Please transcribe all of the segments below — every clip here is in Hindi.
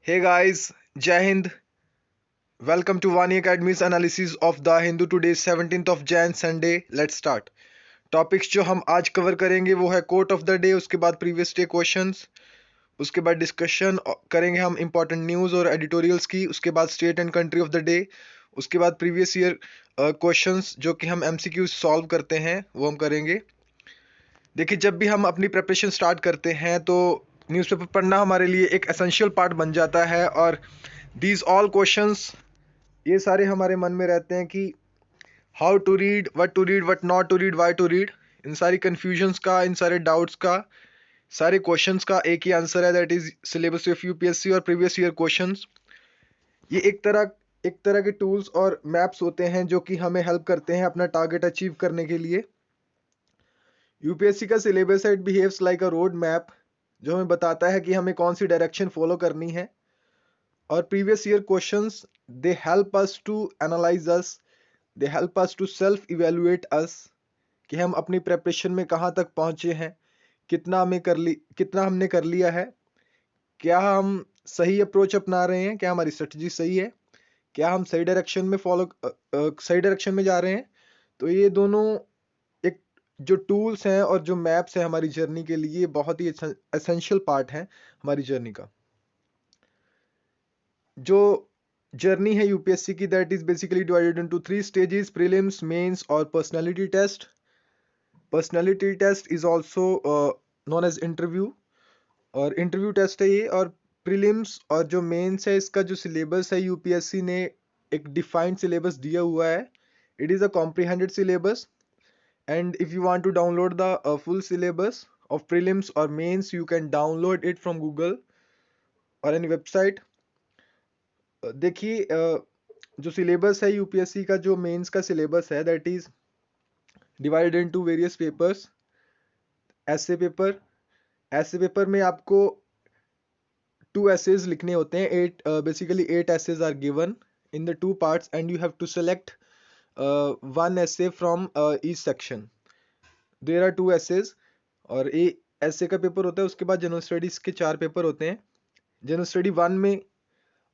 Hey guys, Jai Hind. Welcome to Vani Academy's analysis of the Hindu today 17th of Jan Sunday. Let's start. Topics जो हम आज कवर करेंगे वो है कोट ऑफ द डे, उसके बाद प्रीवियस डे क्वेश्चंस, उसके बाद डिस्कशन करेंगे हम इंपॉर्टेंट न्यूज़ और एडिटोरियल्स की, उसके बाद state and country of the day, उसके बाद प्रीवियस ईयर क्वेश्चंस जो कि हम एमसीक्यू सॉल्व करते हैं वो हम करेंगे। देखिए, जब भी हम अपनी प्रिपरेशन स्टार्ट करते हैं तो न्यूज़पेपर पढ़ना हमारे लिए एक एसेंशियल पार्ट बन जाता है और दीज ऑल क्वेश्चंस ये सारे हमारे मन में रहते हैं कि how to read what not to read why to read. इन सारी कन्फ्यूजन्स का, इन सारे डाउट्स का, सारे क्वेश्चंस का एक ही आंसर है, that is syllabus of UPSC और प्रीवियस ईयर क्वेश्चंस। ये एक तरह के टूल्स और मैप्स होते हैं जो कि हमें हेल्प करते हैं अपना टारगेट अचीव करने के लिए। यूपीएससी का सिलेबस है, it behaves like a road map, जो हमें बताता है कि हमें कौन सी डायरेक्शन फॉलो करनी है। और previous year questions they help us to analyse us, they help us to self evaluate us कि हम अपनी प्रेपरेशन में कहाँ तक पहुँचे हैं, कितना हमने कर लिया है, क्या हम सही अप्रोच अपना रहे हैं, क्या हमारी स्ट्रेटजी सही है, क्या हम सही डायरेक्शन में जा रहे हैं। तो ये दोनों एक जो टूल्स हैं और जो मैप्स हैं हमारी जर्नी के लिए, बहुत ही एसेंशियल पार्ट है हमारी जर्नी का। जो जर्नी है यूपीएससी की, that is basically divided into 3 stages: prelims, mains और personality test. Personality test is also known as interview, और इंटरव्यू टेस्ट है ये। और प्रीलिम्स और जो मेंस है, इसका जो सिलेबस है यूपीएससी ने एक डिफाइंड सिलेबस दिया हुआ है। It is a comprehended syllabus, and if you want to download the full syllabus of prelims और mains, you can download it from Google और एनी वेबसाइट। देखिए, जो सिलेबस है यूपीएससी का, जो मेंस का सिलेबस है, that is divided into various papers. ऐसे पेपर में आपको 2 essays लिखने होते हैं। Basically 8 essays are given in the 2 parts and you have to select 1 essay from each section. There are 2 essays, और ए ऐसे का पेपर होता है। उसके बाद जनरल स्टडीज के 4 पेपर होते हैं। जनरल स्टडी 1 में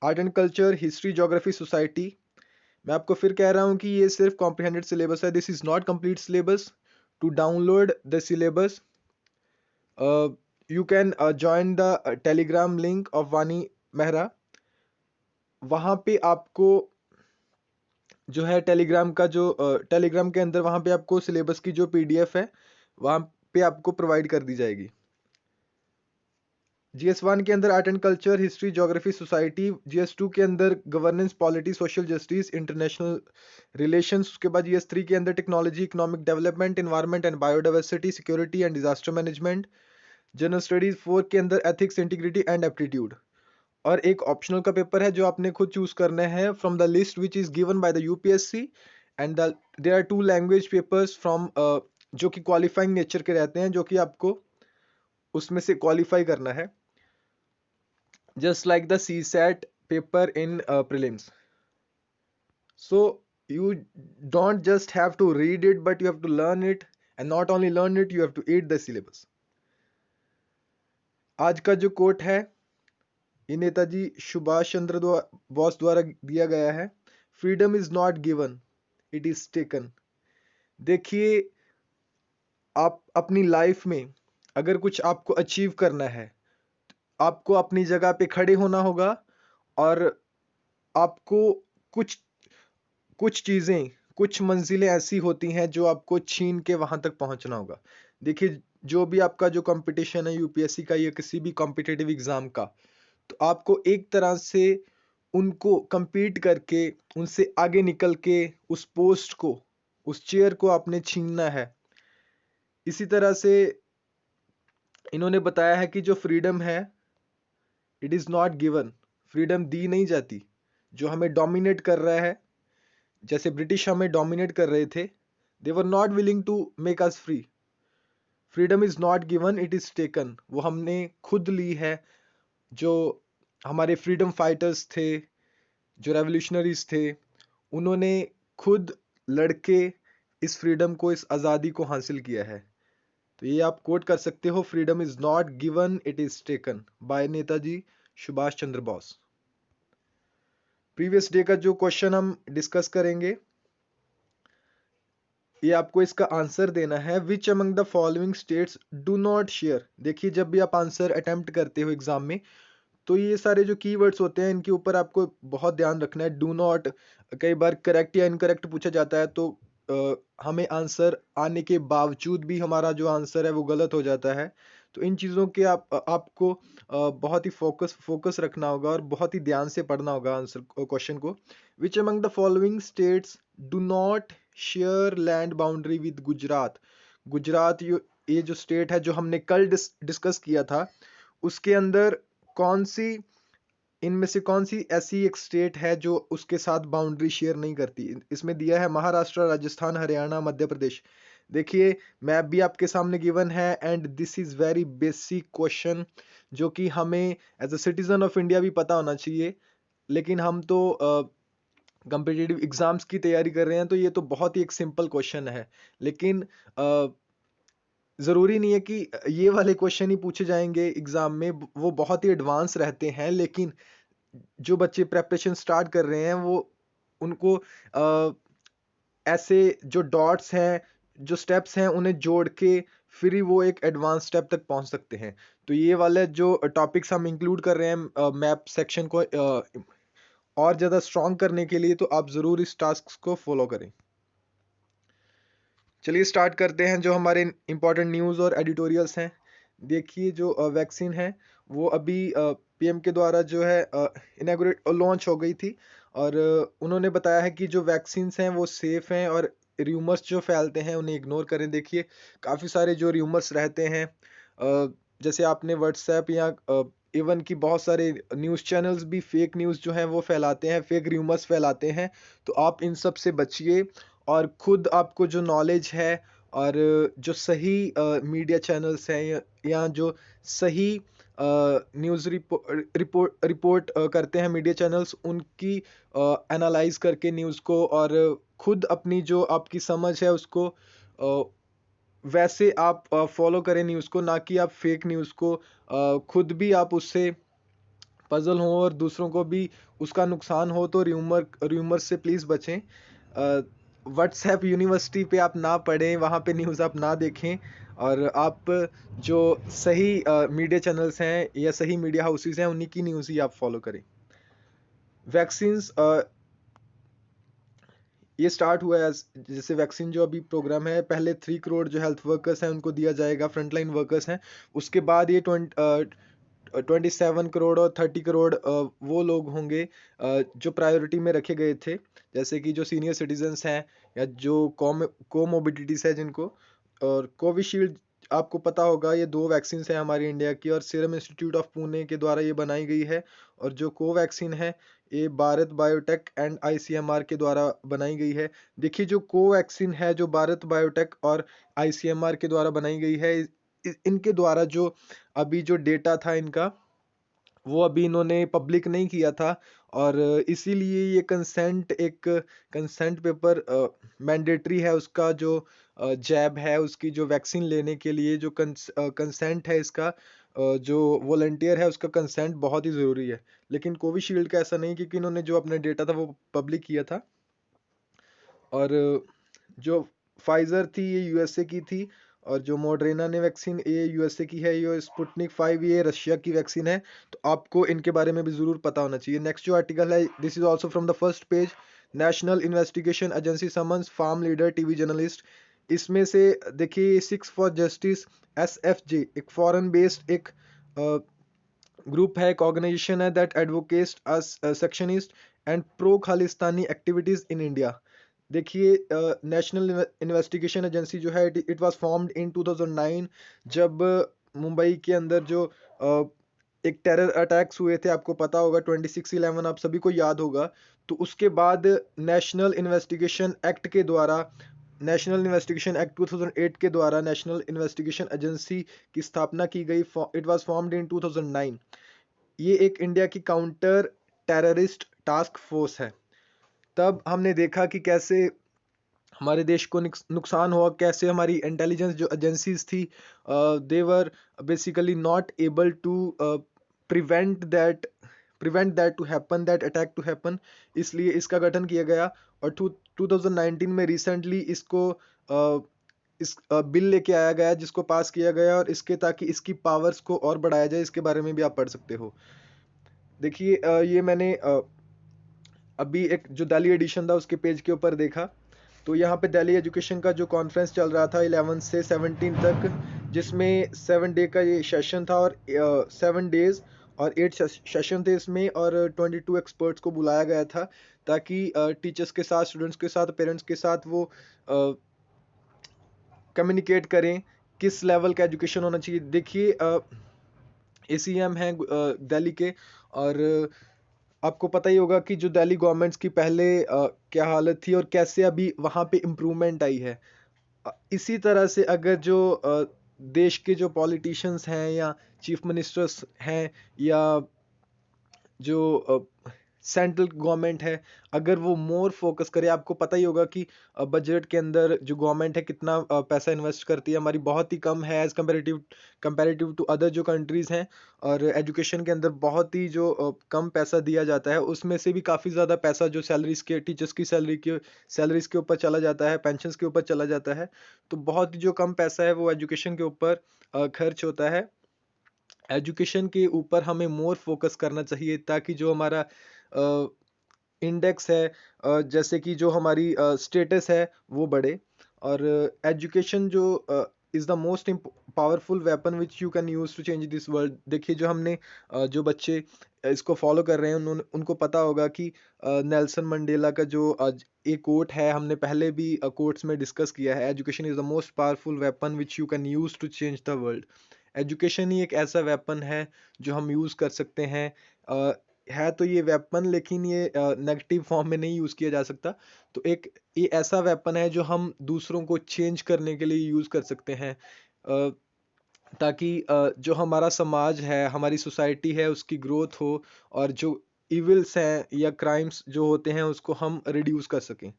art and culture, history, geography, society. मैं आपको फिर कह रहा हूँ कि ये सिर्फ कॉम्प्रिहेंडेड सिलेबस है, this is not complete syllabus. To download the syllabus you can join the telegram link of Vani Mehra. वहाँ पे आपको जो है टेलीग्राम का जो टेलीग्राम के अंदर वहाँ पे आपको सिलेबस की जो पीडीएफ है वहाँ पे आपको प्रोवाइड कर दी जाएगी। जीएस 1 के अंदर art and culture, history, geography, society. GS 2 के अंदर governance, polity, social justice, international relations. उसके बाद जीएस 3 के अंदर technology, economic development, environment and biodiversity, security and disaster management. General studies 4 के अंदर एथिक्स, इंटीग्रिटी एंड एप्टीट्यूड। और एक ऑप्शनल का पेपर है जो आपने खुद चूज करना है from the list which is given by the UPSC. And there are 2 language papers from जो कि क्वालिफाइंग नेचर के रहते हैं, जो कि आपको उसमें से क्वालिफाई करना है, just like the CSAT paper in prelims. So you don't just have to read it, but you have to learn it, and not only learn it, you have to eat the syllabus. आज का जो कोट है ये नेताजी सुभाष चंद्र बोस द्वारा दिया गया है: freedom is not given, it is taken. देखिए, आप अपनी लाइफ में अगर कुछ आपको अचीव करना है, आपको अपनी जगह पे खड़े होना होगा, और आपको कुछ कुछ चीज़ें, कुछ मंजिलें ऐसी होती हैं जो आपको छीन के वहां तक पहुंचना होगा। देखिए, जो भी आपका जो कंपटीशन है यूपीएससी का या किसी भी कॉम्पिटिटिव एग्जाम का, तो आपको एक तरह से उनको compete करके, उनसे आगे निकल के उस पोस्ट को, उस चेयर को आपने छीनना है। इसी तरह से इन्होंने बताया है कि जो फ्रीडम है, it is not given, freedom दी नहीं जाती। जो हमें डोमिनेट कर रहा है, जैसे ब्रिटिश हमें डोमिनेट कर रहे थे, they were not willing to make us free. Freedom is not given, it is taken. वो हमने खुद ली है। जो हमारे फ्रीडम फाइटर्स थे, जो रेवोल्यूशनरीज थे, उन्होंने खुद लड़के इस फ्रीडम को, इस आज़ादी को हासिल किया है। तो ये आप कोट कर सकते हो: freedom is not given, it is taken, by Netaji Subhash Chandra Bose. Previous day का जो क्वेश्चन हम डिस्कस करेंगे, ये आपको इसका आंसर देना है। Which among the following states do not share. देखिए, जब भी आप आंसर अटेम्प्ट करते हो एग्जाम में, तो ये सारे जो कीवर्ड्स होते हैं इनके ऊपर आपको बहुत ध्यान रखना है। डू नॉट कई बार करेक्ट या इनकरेक्ट पूछा जाता है, तो हमें आंसर आने के बावजूद भी हमारा जो आंसर है वो गलत हो जाता है। तो इन चीज़ों के आपको बहुत ही फोकस रखना होगा और बहुत ही ध्यान से पढ़ना होगा आंसर क्वेश्चन को। Which among the following states do not share land boundary with Gujarat. Gujarat ये जो स्टेट है जो हमने कल डिस्कस किया था, उसके अंदर कौन सी इनमें से कौन सी ऐसी एक स्टेट है जो उसके साथ बाउंड्री शेयर नहीं करती। इसमें दिया है महाराष्ट्र, राजस्थान, हरियाणा, मध्य प्रदेश। देखिए, मैप भी आपके सामने गिवन है and this is very basic question, जो कि हमें as a citizen of India भी पता होना चाहिए। लेकिन हम तो कम्पिटिटिव एग्जाम्स की तैयारी कर रहे हैं, तो ये तो बहुत ही एक सिंपल क्वेश्चन है। लेकिन ज़रूरी नहीं है कि ये वाले क्वेश्चन ही पूछे जाएंगे एग्जाम में, वो बहुत ही एडवांस रहते हैं। लेकिन जो बच्चे प्रेपरेशन स्टार्ट कर रहे हैं, वो उनको ऐसे जो डॉट्स हैं, जो स्टेप्स हैं, उन्हें जोड़ के फिर ही वो एक एडवांस स्टेप तक पहुंच सकते हैं। तो ये वाले जो टॉपिक्स हम इंक्लूड कर रहे हैं मैप सेक्शन को और ज़्यादा स्ट्रॉन्ग करने के लिए, तो आप ज़रूर इस टास्क को फॉलो करें। चलिए स्टार्ट करते हैं जो हमारे इंपॉर्टेंट न्यूज़ और एडिटोरियल्स हैं। देखिए, जो वैक्सीन है वो अभी पीएम के द्वारा जो है इनॉग्रेट लॉन्च हो गई थी, और उन्होंने बताया है कि जो वैक्सीन्स हैं वो सेफ़ हैं, और र्यूमर्स जो फैलते हैं उन्हें इग्नोर करें। देखिए, काफ़ी सारे जो र्यूमर्स रहते हैं, जैसे आपने व्हाट्सएप या इवन की बहुत सारे न्यूज़ चैनल्स भी फेक न्यूज़ जो है वो फैलाते हैं, फेक र्यूमर्स फैलाते हैं। तो आप इन सब से बचिए, और खुद आपको जो नॉलेज है और जो सही मीडिया चैनल्स हैं या जो सही न्यूज़ रिपोर्ट करते हैं मीडिया चैनल्स, उनकी एनालाइज करके न्यूज़ को, और खुद अपनी जो आपकी समझ है उसको वैसे आप फॉलो करें न्यूज़ को, ना कि आप फेक न्यूज़ को खुद भी आप उससे पजल हो और दूसरों को भी उसका नुकसान हो। तो र्यूमर से प्लीज़ बचें। व्हाट्सएप यूनिवर्सिटी पे आप ना पढ़ें, वहाँ पे न्यूज़ आप ना देखें, और आप जो सही मीडिया चैनल्स हैं या सही मीडिया हाउसेस हैं उन्हीं की न्यूज़ ही आप फॉलो करें। वैक्सीन्स ये स्टार्ट हुआ है। जैसे वैक्सीन जो अभी प्रोग्राम है, पहले 3 करोड़ जो हेल्थ वर्कर्स हैं उनको दिया जाएगा, फ्रंटलाइन वर्कर्स हैं। उसके बाद ये 27 करोड़ और 30 करोड़ वो लोग होंगे जो प्रायोरिटी में रखे गए थे, जैसे कि जो सीनियर सिटीजन्स हैं या जो कोमोबिडिटीज है जिनको। और कोविशील्ड आपको पता होगा, ये 2 वैक्सीन हैं हमारी इंडिया की, और सीरम इंस्टीट्यूट ऑफ पुणे के द्वारा ये बनाई गई है। और जो कोवैक्सीन है, ये भारत बायोटेक एंड आईसीएमआर के द्वारा बनाई गई है। देखिए, जो कोवैक्सीन है जो भारत बायोटेक और आईसीएमआर के द्वारा बनाई गई है, इनके द्वारा जो अभी जो डेटा था इनका, वो अभी इन्होंने पब्लिक नहीं किया था। और इसीलिए ये कंसेंट पेपर मैंडेटरी है, उसका जो जैब है, उसकी जो वैक्सीन लेने के लिए जो कंसेंट है इसका, जो वॉलंटियर है उसका कंसेंट बहुत ही ज़रूरी है। लेकिन कोविशील्ड का ऐसा नहीं, क्योंकि इन्होंने जो अपना डेटा था वो पब्लिक किया था। और जो फाइजर थी ये यूएसए की थी, और जो मॉडर्ना ने वैक्सीन ये यूएसए की है। ये स्पुतनिक 5 ये रशिया की वैक्सीन है। तो आपको इनके बारे में भी ज़रूर पता होना चाहिए। नेक्स्ट जो आर्टिकल है, this is also from the first page. National investigation agency summons farm leader TV journalist. इसमें से देखिए, 6 फॉर जस्टिस एसएफजे एक फॉरेन बेस्ड एक ग्रुप है, एक ऑर्गेनाइजेशन है that advocates as secessionist and pro Khalistani activities in India. देखिए, नेशनल इन्वेस्टिगेशन एजेंसी जो है, इट वाज फॉर्म्ड इन 2009, जब मुंबई के अंदर जो एक टेरर अटैक्स हुए थे, आपको पता होगा 26/11, आप सभी को याद होगा। तो उसके बाद नेशनल इन्वेस्टिगेशन एक्ट 2008 के द्वारा नेशनल इन्वेस्टिगेशन एजेंसी की स्थापना की गई। It was formed in 2009। ये एक इंडिया की काउंटर टेररिस्ट टास्क फोर्स है। तब हमने देखा कि कैसे हमारे देश को नुकसान हुआ, कैसे हमारी इंटेलिजेंस जो एजेंसीज थी, they were basically not able to prevent that prevent that to happen, that attack to happen, इसलिए इसका गठन किया गया। और 2019 में रिसेंटली इसको इस बिल लेके आया गया जिसको पास किया गया, और इसके ताकि इसकी पावर्स को और बढ़ाया जाए, इसके बारे में भी आप पढ़ सकते हो। देखिए ये मैंने अभी एक जो दिल्ली एडिशन था उसके पेज के ऊपर देखा, तो यहाँ पे दिल्ली एजुकेशन का जो कॉन्फ्रेंस चल रहा था 11 से 17 तक, जिसमें 7 डे का ये सेशन था, और 7 डेज और 8 सेशन थे इसमें, और 22 एक्सपर्ट्स को बुलाया गया था, ताकि टीचर्स के साथ, स्टूडेंट्स के साथ, पेरेंट्स के साथ वो कम्युनिकेट करें किस लेवल का एजुकेशन होना चाहिए। देखिए ACM हैं दिल्ली के, और आपको पता ही होगा कि जो दिल्ली गवर्नमेंट्स की पहले क्या हालत थी और कैसे अभी वहाँ पे इम्प्रूवमेंट आई है। इसी तरह से अगर जो देश के जो पॉलिटिशियंस हैं या चीफ मिनिस्टर्स हैं, या जो सेंट्रल गवर्नमेंट है, अगर वो मोर फोकस करे, आपको पता ही होगा कि बजट के अंदर जो गवर्नमेंट है कितना पैसा इन्वेस्ट करती है, हमारी बहुत ही कम है एज कंपेरेटिव टू अदर जो कंट्रीज हैं। और एजुकेशन के अंदर बहुत ही जो कम पैसा दिया जाता है, उसमें से भी काफ़ी ज़्यादा पैसा जो सैलरीज के, टीचर्स की सैलरीज के ऊपर चला जाता है, पेंशन्स के ऊपर चला जाता है। तो बहुत ही जो कम पैसा है वो एजुकेशन के ऊपर खर्च होता है। एजुकेशन के ऊपर हमें मोर फोकस करना चाहिए, ताकि जो हमारा इंडेक्स है, जैसे कि जो हमारी स्टेटस है वो बढ़े। और एजुकेशन जो is the most powerful weapon which you can use to change this world. देखिए जो हमने जो बच्चे इसको फॉलो कर रहे हैं, उनको पता होगा कि नेल्सन मंडेला का जो आज एक कोट है, हमने पहले भी कोट्स में डिस्कस किया है, education is the most powerful weapon which you can use to change the world. Education ही एक ऐसा वेपन है जो हम यूज़ कर सकते हैं। है तो ये वेपन, लेकिन ये नेगेटिव फॉर्म में नहीं यूज़ किया जा सकता। तो एक ये ऐसा वेपन है जो हम दूसरों को चेंज करने के लिए यूज़ कर सकते हैं, ताकि जो हमारा समाज है, हमारी सोसाइटी है, उसकी ग्रोथ हो, और जो इविल्स हैं या क्राइम्स जो होते हैं उसको हम रिड्यूस कर सकें।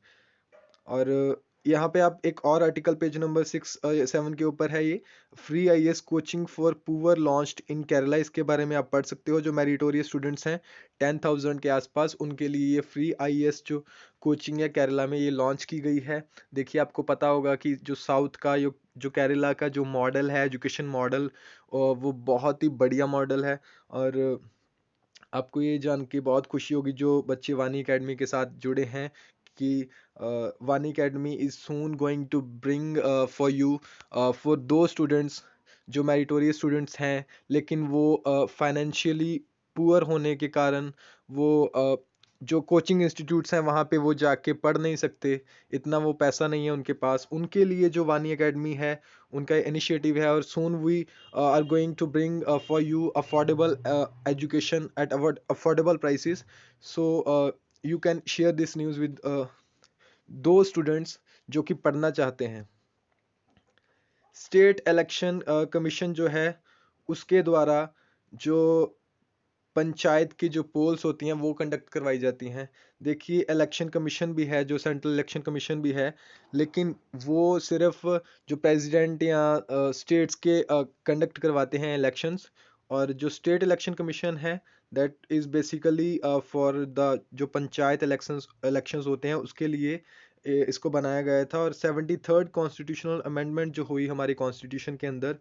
और यहाँ पे आप एक और आर्टिकल पेज नंबर 6-7 के ऊपर है, ये free IAS coaching for poor launched in Kerala, इसके बारे में आप पढ़ सकते हो। जो मेरिटोरियस स्टूडेंट्स हैं 10,000 के आसपास, उनके लिए ये फ्री IAS जो कोचिंग है केरला में ये लॉन्च की गई है। देखिए आपको पता होगा कि जो साउथ का जो केरला का जो मॉडल है, एजुकेशन मॉडल, वो बहुत ही बढ़िया मॉडल है। और आपको ये जान के बहुत खुशी होगी जो बच्चे वानी एकेडमी के साथ जुड़े हैं, कि Vani academy is soon going to bring for you, for two students जो मेरिटोरियस स्टूडेंट्स हैं, लेकिन वो फाइनेंशियली पुअर होने के कारण वो जो कोचिंग इंस्टीट्यूट्स हैं वहाँ पे वो जाके पढ़ नहीं सकते, इतना वो पैसा नहीं है उनके पास। उनके लिए जो वानी एकेडमी है उनका इनिशिएटिव है, और soon we are going to bring for you affordable education at affordable prices. So you can share this news with those students जो कि पढ़ना चाहते हैं। स्टेट इलेक्शन कमीशन जो है उसके द्वारा जो पंचायत की जो पोल्स होती हैं वो कंडक्ट करवाई जाती हैं। देखिए इलेक्शन कमीशन भी है, जो सेंट्रल इलेक्शन कमीशन भी है, लेकिन वो सिर्फ जो प्रेसिडेंट या स्टेट्स के कंडक्ट करवाते हैं इलेक्शंस। और जो स्टेट इलेक्शन कमीशन है that is basically for the जो पंचायत इलेक्शंस होते हैं उसके लिए इसको बनाया गया था। और 73rd कॉन्स्टिट्यूशनल अमेंडमेंट जो हुई हमारे कॉन्स्टिट्यूशन के अंदर,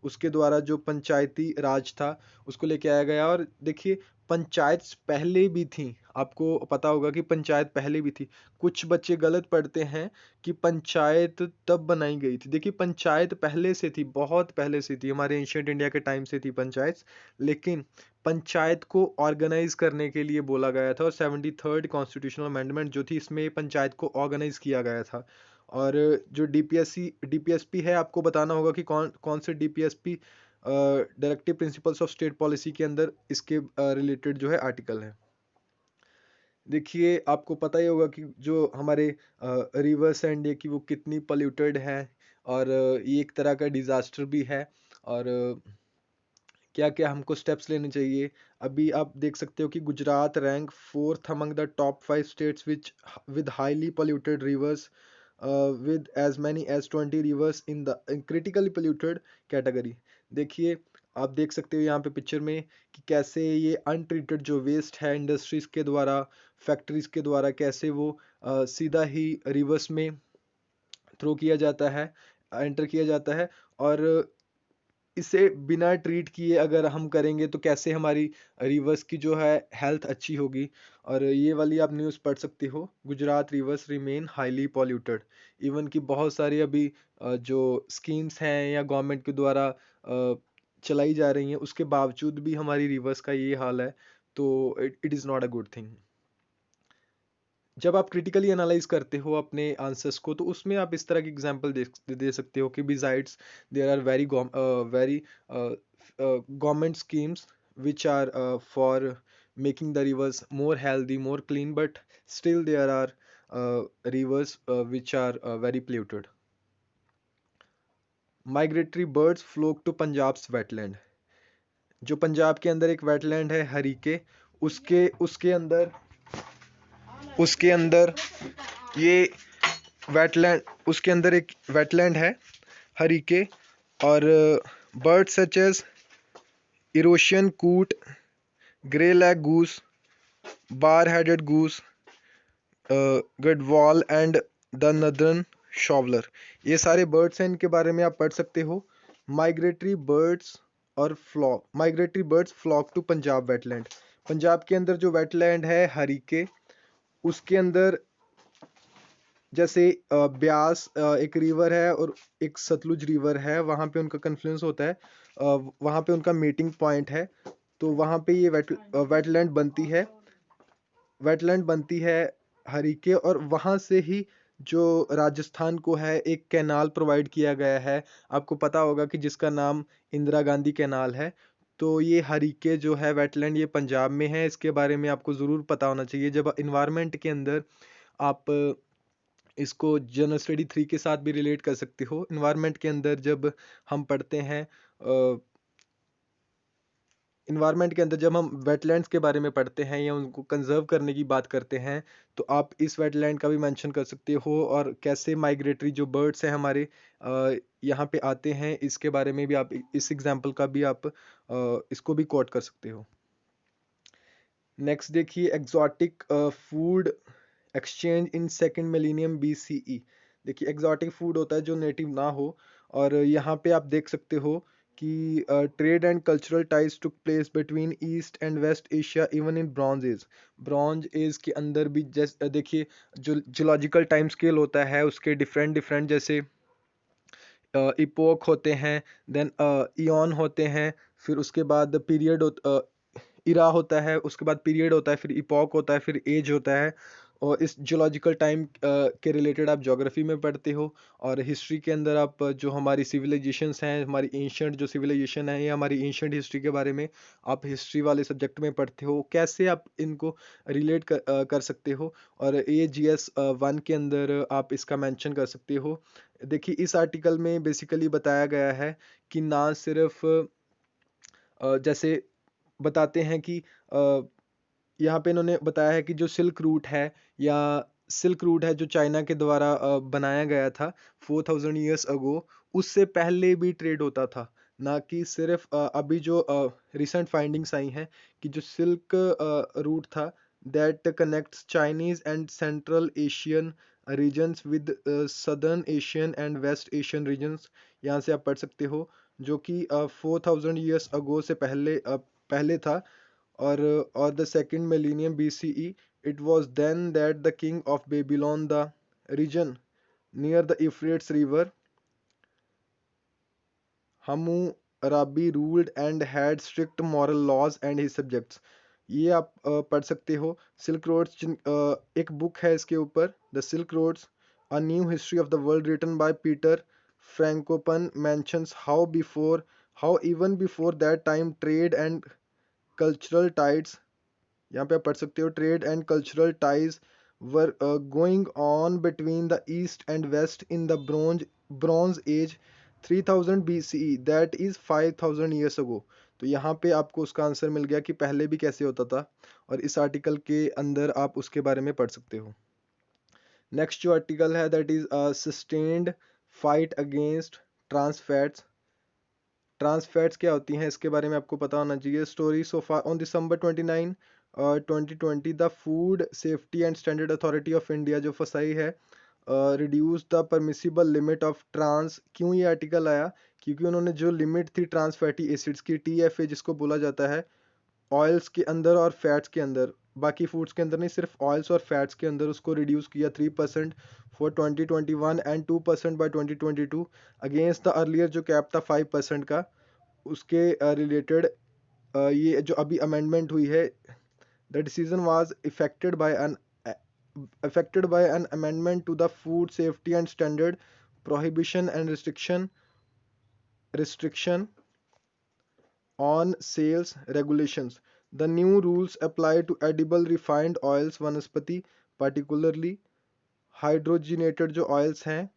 उसके द्वारा जो पंचायती राज था उसको लेके आया गया। और देखिए पंचायत पहले भी थी, आपको पता होगा कि पंचायत पहले भी थी। कुछ बच्चे गलत पढ़ते हैं कि पंचायत तब बनाई गई थी। देखिए पंचायत पहले से थी, बहुत पहले से थी, हमारे एंशियंट इंडिया के टाइम से थी पंचायत, लेकिन पंचायत को ऑर्गेनाइज करने के लिए बोला गया था। और 73rd कॉन्स्टिट्यूशनल अमेंडमेंट जो थी इसमें पंचायत को ऑर्गेनाइज किया गया था। और जो DPSP है, आपको बताना होगा कि कौन कौन से DPSP directive principles of state policy के अंदर इसके रिलेटेड जो है आर्टिकल है। देखिए आपको पता ही होगा कि जो हमारे रिवर्स एंड ये कि वो कितनी पोल्यूटेड है, और ये एक तरह का डिजास्टर भी है। और क्या क्या हमको स्टेप्स लेने चाहिए। अभी आप देख सकते हो कि Gujarat rank 4th among the top 5 states which with highly polluted reverse, with as many as 20 rivers in the critically polluted category। देखिए आप देख सकते हो यहाँ पे पिक्चर में कि कैसे ये अनट्रीटेड जो वेस्ट है इंडस्ट्रीज के द्वारा, फैक्ट्रीज के द्वारा, कैसे वो सीधा ही रिवर्स में थ्रो किया जाता है, एंटर किया जाता है। और इसे बिना ट्रीट किए अगर हम करेंगे तो कैसे हमारी रिवर्स की जो है हेल्थ अच्छी होगी। और ये वाली आप न्यूज़ पढ़ सकते हो, Gujarat reverse remain highly polluted. Even कि बहुत सारी अभी जो स्कीम्स हैं या गवर्नमेंट के द्वारा चलाई जा रही हैं, उसके बावजूद भी हमारी रिवर्स का ये हाल है। तो it is not a good thing. जब आप क्रिटिकली एनालाइज करते हो अपने आंसर्स को, तो उसमें आप इस तरह की एग्जांपल दे सकते हो कि besides there are very government schemes which are for making the rivers more healthy, more clean, but still there are rivers which are very polluted. Migratory birds flock to Punjab's wetland. जो पंजाब के अंदर एक वेटलैंड है हरीके, उसके अंदर ये वेटलैंड, उसके अंदर एक वेटलैंड है हरीके। और बर्ड सच एज इरोशियन कूट, grey lag goose, bar headed goose, Gadwal and the northern शॉवलर, ये सारे बर्ड्स हैं, इनके बारे में आप पढ़ सकते हो। Migratory birds flock to Punjab wetland. Punjab के अंदर जो वेटलैंड है हरीके, उसके अंदर जैसे ब्यास एक रिवर है और एक सतलुज रिवर है, वहाँ पे उनका कन्फ्लुएंस होता है, वहाँ पे उनका मीटिंग पॉइंट है। तो वहाँ पे ये वेटलैंड बनती है हरीके, और वहाँ से ही जो राजस्थान को है एक कैनाल प्रोवाइड किया गया है। आपको पता होगा कि जिसका नाम इंदिरा गांधी कैनाल है। तो ये हरीके जो है वेटलैंड, ये पंजाब में है। इसके बारे में आपको ज़रूर पता होना चाहिए। जब इन्वायरमेंट के अंदर आप इसको जनरल स्टडी 3 के साथ भी रिलेट कर सकते हो। इन्वायरमेंट के अंदर जब हम पढ़ते हैं, इन्वायरमेंट के अंदर जब हम वेटलैंड्स के बारे में पढ़ते हैं या उनको कंजर्व करने की बात करते हैं, तो आप इस वेटलैंड का भी मेंशन कर सकते हो। और कैसे माइग्रेटरी जो बर्ड्स हैं हमारे यहाँ पे आते हैं, इसके बारे में भी आप इस एग्जांपल का भी आप इसको भी कोट कर सकते हो। नेक्स्ट देखिए, exotic food exchange in second millennium BCE। देखिए, एग्जॉटिक फूड होता है जो नेटिव ना हो। और यहाँ पे आप देख सकते हो कि trade and cultural ties took place between east and west Asia even in bronze age के अंदर भी। जैसे देखिए, जो जियोलॉजिकल टाइम स्केल होता है उसके डिफरेंट डिफरेंट जैसे इपोक होते हैं, देन इयॉन होते हैं, फिर उसके बाद इरा होता है, उसके बाद पीरियड होता है, फिर इपॉक होता है, फिर एज होता है। और इस जियोलॉजिकल टाइम के रिलेटेड आप ज्योग्राफी में पढ़ते हो। और हिस्ट्री के अंदर आप जो हमारी सिविलाइजेशंस हैं, हमारी एंशंट जो सिविलाइजेशन है या हमारी एंशंट हिस्ट्री के बारे में आप हिस्ट्री वाले सब्जेक्ट में पढ़ते हो, कैसे आप इनको रिलेट कर सकते हो। और ये GS 1 के अंदर आप इसका मेंशन कर सकते हो। देखिए, इस आर्टिकल में बेसिकली बताया गया है कि ना सिर्फ जैसे बताते हैं कि यहाँ पे इन्होंने बताया है कि जो सिल्क रूट है जो चाइना के द्वारा बनाया गया था 4000 ईयर्स अगो, उससे पहले भी ट्रेड होता था। ना कि सिर्फ अभी जो रिसेंट फाइंडिंग्स आई हैं कि जो सिल्क रूट था that connects Chinese and central Asian regions with southern Asian and west Asian regions, यहाँ से आप पढ़ सकते हो, जो कि 4000 ईयर्स अगो से पहले था। और the second millennium BCE, it was then that the king of Babylon, the region near the Euphrates river, Hammurabi, ruled and had strict moral laws and his subjects। ये आप पढ़ सकते हो। सिल्क रोड्स एक बुक है इसके ऊपर, the Silk Roads a new history of the world, written by Peter Frankopan, mentions how even before that time trade and cultural tides, यहाँ पे आप पढ़ सकते हो, trade and cultural ties were going on between the East and West in the Bronze Age 3000 BCE, that is 5000 years ago. तो यहाँ पे आपको उसका आंसर मिल गया कि पहले भी कैसे होता था, और इस आर्टिकल के अंदर आप उसके बारे में पढ़ सकते हो। नेक्स्ट जो आर्टिकल है that is sustained fight against trans fats. Trans fats क्या होती हैं इसके बारे में आपको पता होना चाहिए। Story so far on December 29 2020 the food safety and standard authority of India जो फसाई है reduce the permissible limit of trans. क्यों ये आर्टिकल आया? क्योंकि उन्होंने जो लिमिट थी ट्रांस फैटी एसिड्स की, TFA जिसको बोला जाता है, ऑयल्स के अंदर और फैट्स के अंदर, बाकी फूड्स के अंदर नहीं, सिर्फ ऑयल्स और फैट्स के अंदर उसको रिड्यूस किया 3% for 2021 and 2% by 2022 against the earlier जो कैप था 5% का। उसके रिलेटेड ये जो अभी अमेंडमेंट हुई है, the decision was affected by an amendment to the food safety and standard prohibition and restriction on sales regulations. The new rules apply to edible refined oils वनस्पति, particularly hydrogenated जो oils हैं,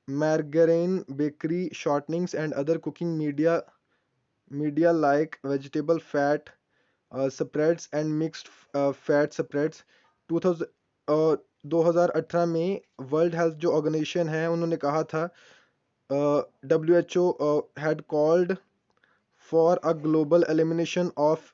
margarine, bakery shortenings and other cooking media like vegetable fat spreads and mixed fat spreads। 2000 2018 में वर्ल्ड हेल्थ जो ऑर्गेनाइजेशन है उन्होंने कहा था, WHO had called for a global elimination of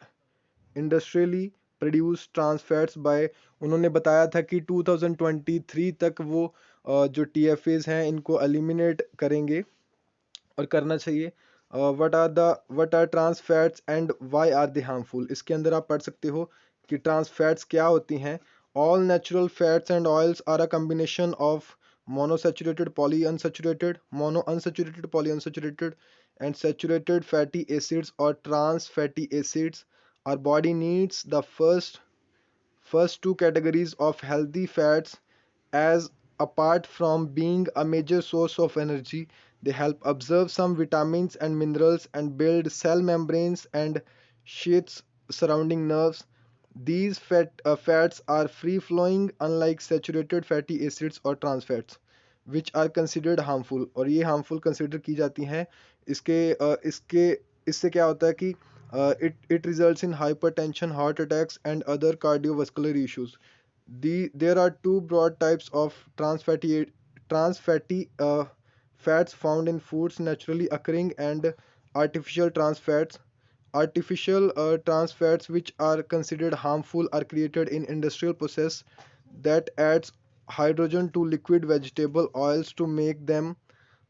industrially produced trans fats by, उन्होंने बताया था कि 2023 तक वो जो TFAs हैं इनको एलिमिनेट करेंगे और करना चाहिए। What are trans fats and why are they harmful, इसके अंदर आप पढ़ सकते हो कि ट्रांस फैट्स क्या होती हैं। All natural fats and oils are a combination of monounsaturated poly unsaturated, mono unsaturated poly unsaturated and saturated fatty acids और trans fatty acids. Our body needs the first two categories of healthy fats, as apart from being a major source of energy, they help absorb some vitamins and minerals and build cell membranes and sheaths surrounding nerves. These fats are free flowing, unlike saturated fatty acids or trans fats, which are considered harmful, और ये harmful consider की जाती हैं। इसके इससे क्या होता है कि it results in hypertension, heart attacks and other cardiovascular issues. There are two broad types of trans fatty fats found in foods: naturally occurring and artificial trans fats. Artificial trans fats, which are considered harmful, are created in industrial process that adds hydrogen to liquid vegetable oils to make them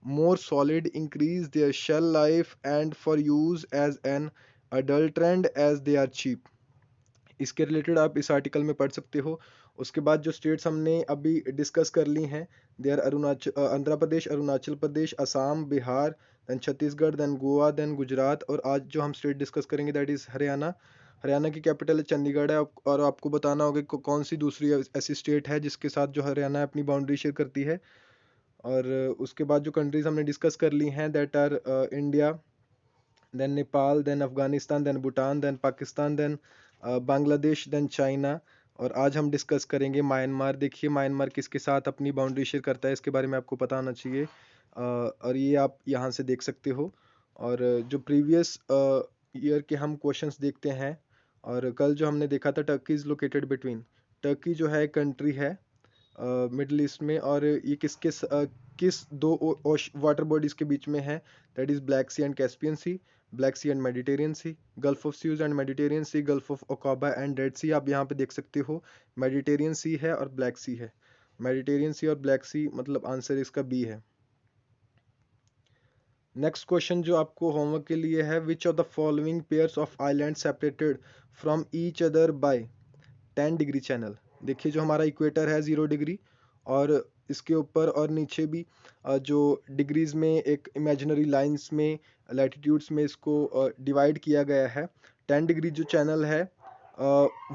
more solid, increase their shell life, and for use as an adulterant as they are cheap. इसके रिलेटेड आप इस आर्टिकल में पढ़ सकते हो। उसके बाद जो स्टेट्स हमने अभी डिस्कस कर ली हैं, they are Andhra Pradesh, Arunachal Pradesh, Assam, Bihar, then Chhattisgarh, then Goa, then Gujarat, और आज जो हम स्टेट डिस्कस करेंगे दैट इज़ हरियाणा। हरियाणा की कैपिटल है चंडीगढ़ है, और आपको बताना होगा कि कौन सी दूसरी ऐसी स्टेट है जिसके साथ जो हरियाणा अपनी बाउंड्री शेयर करती है। और उसके बाद जो कंट्रीज हमने डिस्कस कर ली हैं that are India, then Nepal, then Afghanistan, then Bhutan, then Pakistan, then Bangladesh, then China. और आज हम डिस्कस करेंगे म्यांमार। देखिए म्यांमार किसके साथ अपनी बाउंड्री शेयर करता है, इसके बारे में आपको पता होना चाहिए, और ये आप यहाँ से देख सकते हो। और जो प्रीवियस ईयर के हम क्वेश्चंस देखते हैं, और कल जो हमने देखा था Turkey is located between, Turkey जो है कंट्री है मिडल ईस्ट में, और ये किस दो वाटर बॉडीज़ के बीच में है, that is Black Sea and Caspian Sea, Black Sea and Mediterranean Sea, Gulf of Suez and Mediterranean Sea, Gulf of Aqaba and Red Sea. आप यहाँ पे देख सकते हो मेडिटेरियन सी है और ब्लैक सी है, मेडिटेरियन सी और ब्लैक सी, मतलब आंसर इसका बी है। नेक्स्ट क्वेश्चन जो आपको होमवर्क के लिए है, which of the following pairs of island separated from each other by 10 degree channel. देखिए जो हमारा इक्वेटर है 0 डिग्री, और इसके ऊपर और नीचे भी जो डिग्रीज में एक इमेजिनरी लाइंस में लैटिट्यूड्स में इसको डिवाइड किया गया है। 10 डिग्री जो चैनल है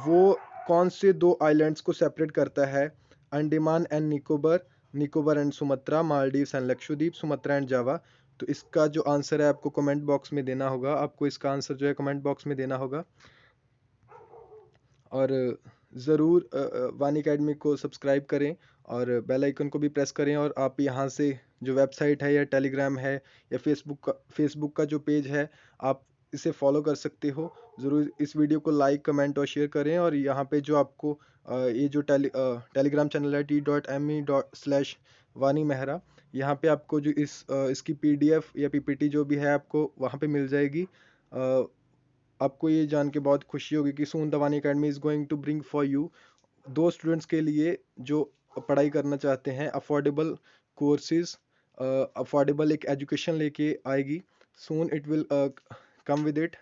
वो कौन से दो आइलैंड्स को सेपरेट करता है? Andaman and Nicobar, Nicobar and Sumatra, Maldives and Lakshadweep, Sumatra and Java. तो इसका जो आंसर है आपको कमेंट बॉक्स में देना होगा, आपको इसका आंसर जो है कमेंट बॉक्स में देना होगा। और ज़रूर वानी अकेडमी को सब्सक्राइब करें और बेल आइकन को भी प्रेस करें। और आप यहाँ से जो वेबसाइट है या टेलीग्राम है या फेसबुक का जो पेज है, आप इसे फॉलो कर सकते हो। ज़रूर इस वीडियो को लाइक, कमेंट और शेयर करें। और यहाँ पे जो आपको ये जो टेलीग्राम चैनल है t.me/वानी मेहरा, यहाँ पे आपको जो इसकी पीडीएफ या पीपीटी जो भी है आपको वहाँ पे मिल जाएगी। आपको ये जान के बहुत खुशी होगी कि soon Dawani academy is going to bring for you दो स्टूडेंट्स के लिए जो पढ़ाई करना चाहते हैं अफोर्डेबल कोर्सेज, अफोर्डेबल एक एजुकेशन लेके आएगी। Soon it will come with it.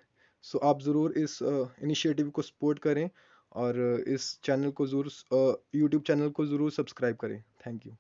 So आप ज़रूर इस इनिशिएटिव को सपोर्ट करें और इस चैनल को ज़रूर यूट्यूब चैनल को ज़रूर सब्सक्राइब करें। Thank you.